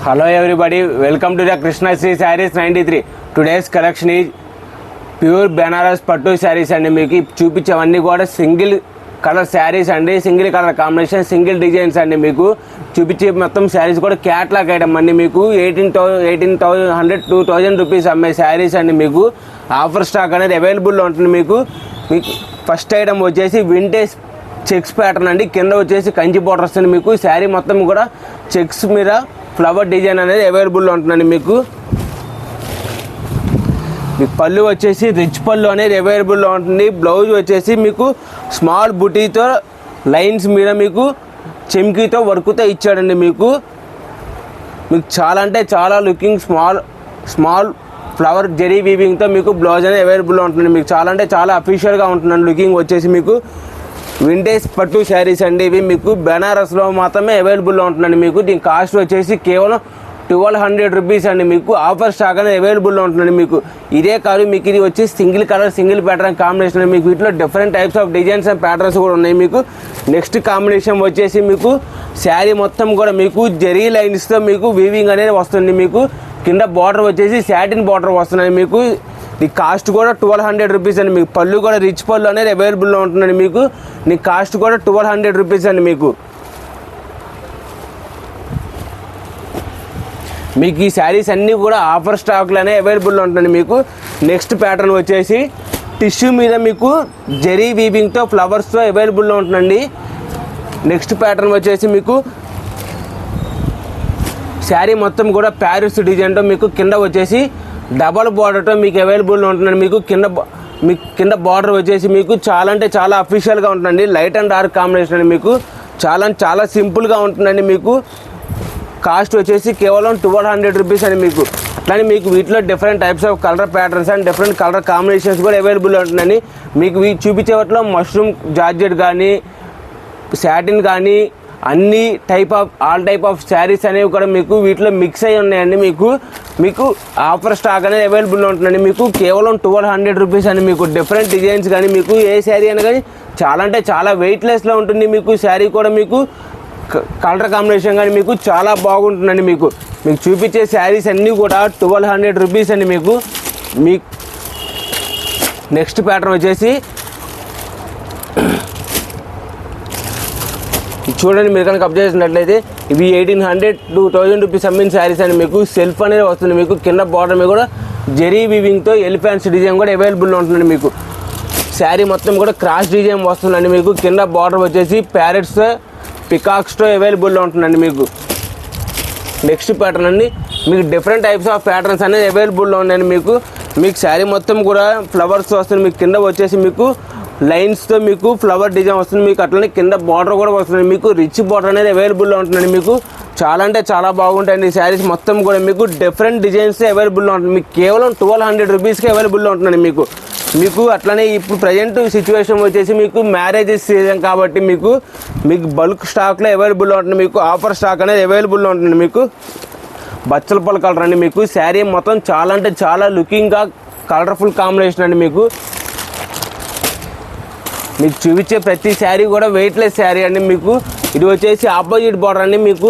Hello everybody, welcome to the Krishna Sri Sarees 93. Today's collection is pure Banaras Pattu sarees and meeku చూపించేవన్నీ కూడా single colour saris అండి. Single colour combination, single designs అండి. మీకు చూపించే మొత్తం శారీస్ కూడా catalogue item అండి. మీకు 18,100 2,000 రూపీస్ అమ్మే శారీస్ అండి. మీకు ఆఫర్ స్టాక్ అనేది అవైలబుల్లో ఉంటుంది. మీకు ఫస్ట్ ఐటమ్ వచ్చేసి వింటేజ్ చెక్స్ ప్యాటర్న్ అండి. కింద వచ్చేసి కంచి బోర్డర్ వస్తుంది. మీకు శారీ మొత్తం కూడా చెక్స్ మీద ఫ్లవర్ డిజైన్ అనేది అవైలబుల్లో ఉంటుందండి. మీకు పళ్ళు వచ్చేసి రిచ్ పళ్ళు అనేది అవైలబుల్లో ఉంటుంది. బ్లౌజ్ వచ్చేసి మీకు స్మాల్ బుటీతో లైన్స్ మీద మీకు చెమ్కీతో వర్క్తో ఇచ్చాడండి. మీకు చాలా అంటే చాలా లుకింగ్ స్మాల్ ఫ్లవర్ జెరీ వీవింగ్తో మీకు బ్లౌజ్ అనేది అవైలబుల్లో ఉంటుంది. మీకు చాలా అంటే చాలా అఫీషియల్గా ఉంటుందండి. లుకింగ్ వచ్చేసి మీకు వింటేజ్ పట్టు శారీస్ అండి. ఇవి మీకు బెనారస్లో మాత్రమే అవైలబుల్లో ఉంటుందండి. మీకు దీని కాస్ట్ వచ్చేసి కేవలం 1,200 రూపీస్ అండి. మీకు ఆఫర్ స్టాక్ అనేది అవైలబుల్లో ఉంటుందండి. మీకు ఇదే కాదు, మీకు ఇది వచ్చి single colour single pattern combination. మీకు వీటిలో different types of designs and patterns కూడా ఉన్నాయి. మీకు నెక్స్ట్ కాంబినేషన్ వచ్చేసి మీకు శారీ మొత్తం కూడా మీకు జెరీ లైన్స్తో మీకు వీవింగ్ అనేది వస్తుంది. మీకు కింద బార్డర్ వచ్చేసి సాటిన్ బార్డర్ వస్తున్నాయి. మీకు నీ కాస్ట్ కూడా 1,200 రూపీస్ అండి. మీకు పళ్ళు కూడా రిచ్ పళ్ళు అనేది అవైలబుల్లో ఉంటుందండి. మీకు నీ కాస్ట్ కూడా 1,200 రూపీస్ అండి. మీకు ఈ శారీస్ అన్నీ కూడా ఆఫర్ స్టాక్లోనే అవైలబుల్లో ఉంటుంది. మీకు నెక్స్ట్ ప్యాటర్న్ వచ్చేసి టిష్యూ మీద మీకు జెరీ వీవింగ్తో ఫ్లవర్స్తో అవైలబుల్లో ఉంటుందండి. నెక్స్ట్ ప్యాటర్న్ వచ్చేసి మీకు శారీ మొత్తం కూడా ప్యారిస్ డిజైన్తో మీకు కింద వచ్చేసి డబల్ బార్డర్తో మీకు అవైలబుల్లో ఉంటుందండి. మీకు కింద బార్డర్ వచ్చేసి మీకు చాలా అంటే చాలా అఫీషియల్గా ఉంటుందండి. లైట్ అండ్ డార్క్ కాంబినేషన్ అండి. మీకు చాలా సింపుల్గా ఉంటుందండి. మీకు కాస్ట్ వచ్చేసి కేవలం 1,200 రూపీస్ అని. మీకు అట్లానే మీకు వీటిలో different types of colour patterns and different colour combinations కూడా అవైలబుల్లో ఉంటుందండి. మీకు చూపించే వాటిలో మష్రూమ్ జార్జెట్ కానీ సాటిన్ కానీ అన్ని ఆల్ టైప్ ఆఫ్ శారీస్ అనేవి కూడా మీకు వీటిలో మిక్స్ అయ్యి ఉన్నాయండి. మీకు ఆఫర్ స్టాక్ అనేది అవైలబుల్లో ఉంటుందండి. మీకు కేవలం 1,200 రూపీస్ అని. మీకు డిఫరెంట్ డిజైన్స్ కానీ మీకు ఏ శారీ అయినా కానీ చాలా అంటే చాలా వెయిట్లెస్లో ఉంటుంది. మీకు శారీ కూడా మీకు కలర్ కాంబినేషన్ కానీ మీకు చాలా బాగుంటుందండి. మీకు చూపించే శారీస్ అన్నీ కూడా 1,200 రూపీస్ అండి. మీకు నెక్స్ట్ ప్యాటర్న్ వచ్చేసి చూడండి, మీరు కనుక అబ్జర్వ్ చేసినట్లయితే ఇవి 1,800 2,000 రూపీస్ అమ్మిన శారీస్ అండి. మీకు సెల్ఫ్ అనేది వస్తుంది. మీకు కింద బార్డర్ మీద కూడా జెరీ వీవింగ్తో ఎలిఫెంట్స్ డిజైన్ కూడా అవైలబుల్లో ఉంటుందండి. మీకు శారీ మొత్తం కూడా క్రాస్ డిజైన్ వస్తుందండి. మీకు కింద బార్డర్ వచ్చేసి ప్యారెట్స్ పికాక్స్తో అవైలబుల్లో ఉంటుందండి. మీకు నెక్స్ట్ ప్యాటర్న్ అండి. మీకు డిఫరెంట్ టైప్స్ ఆఫ్ ప్యాటర్న్స్ అనేది అవైలబుల్లో ఉన్నాయండి. మీకు శారీ మొత్తం కూడా ఫ్లవర్స్ వస్తుంది. మీకు కింద వచ్చేసి మీకు లైన్స్తో మీకు ఫ్లవర్ డిజైన్ వస్తుంది. మీకు అట్లనే కింద బార్డర్ కూడా వస్తుంది. మీకు రిచ్ బార్డర్ అనేది అవైలబుల్లో ఉంటుందండి. మీకు చాలా అంటే చాలా బాగుంటాయండి. ఈ శారీస్ మొత్తం కూడా మీకు డిఫరెంట్ డిజైన్స్ అవైలబుల్లో ఉంటుంది. మీకు కేవలం 1,200 రూపీస్కి అవైలబుల్లో ఉంటుందండి. మీకు అట్లనే ఇప్పుడు ప్రజెంట్ సిచ్యువేషన్ వచ్చేసి మీకు మ్యారేజెస్ సీజన్ కాబట్టి మీకు బల్క్ స్టాక్లో అవైలబుల్లో ఉంటుంది. మీకు ఆఫర్ స్టాక్ అనేది అవైలబుల్లో ఉంటుంది. మీకు బచ్చల పళ్ళు కలర్ అండి. మీకు శారీ మొత్తం చాలా అంటే చాలా లుకింగ్గా కలర్ఫుల్ కాంబినేషన్ అండి. మీకు చూపించే ప్రతి శారీ కూడా వెయిట్లెస్ శారీ అండి. మీకు ఇది వచ్చేసి ఆపోజిట్ బార్డర్ అండి. మీకు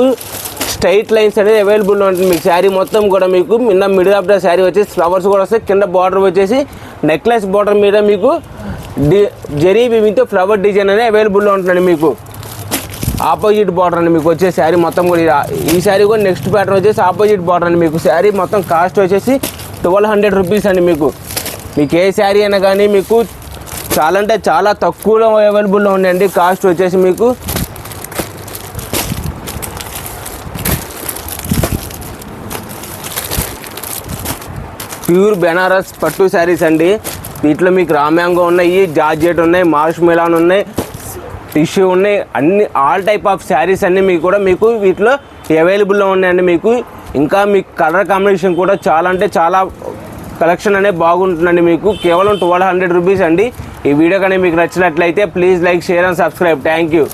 స్ట్రైట్ లైన్స్ అనేది అవైలబుల్లో ఉంటుంది. మీకు శారీ మొత్తం కూడా మీకు మిడిల్ ఆఫ్ ద శారీ వచ్చేసి ఫ్లవర్స్ కూడా వస్తాయి. కింద బార్డర్ వచ్చేసి నెక్లెస్ బార్డర్ మీద మీకు జెరీ వీవింగ్తో ఫ్లవర్ డిజైన్ అనేది అవైలబుల్లో ఉంటుందండి. మీకు ఆపోజిట్ బార్డర్ అండి. మీకు వచ్చే శారీ మొత్తం కూడా ఈ శారీ కూడా నెక్స్ట్ ప్యాటర్న్ వచ్చేసి ఆపోజిట్ బార్డర్ అండి. మీకు శారీ మొత్తం కాస్ట్ వచ్చేసి 1,200 రూపీస్ అండి. మీకు ఏ శారీ అయినా కానీ మీకు చాలా అంటే చాలా తక్కువలో అవైలబుల్లో ఉన్నాయండి. కాస్ట్ వచ్చేసి మీకు ప్యూర్ బెనారస్ పట్టు శారీస్ అండి. వీటిలో మీకు రామ్యాంగో ఉన్నాయి, జార్జెట్ ఉన్నాయి, మార్ష్ మెలాన్ ఉన్నాయి, టిష్యూ ఉన్నాయి, అన్ని ఆల్ టైప్ ఆఫ్ శారీస్ అన్నీ మీకు వీటిలో అవైలబుల్లో ఉన్నాయండి. మీకు ఇంకా మీకు కలర్ కాంబినేషన్ కూడా చాలా అంటే చాలా కలెక్షన్ అనేది బాగుంటుందండి. మీకు కేవలం 1,200 రూపీస్ అండి. ఈ వీడియో కానీ మీకు నచ్చినట్లయితే please like, share and subscribe. Thank you.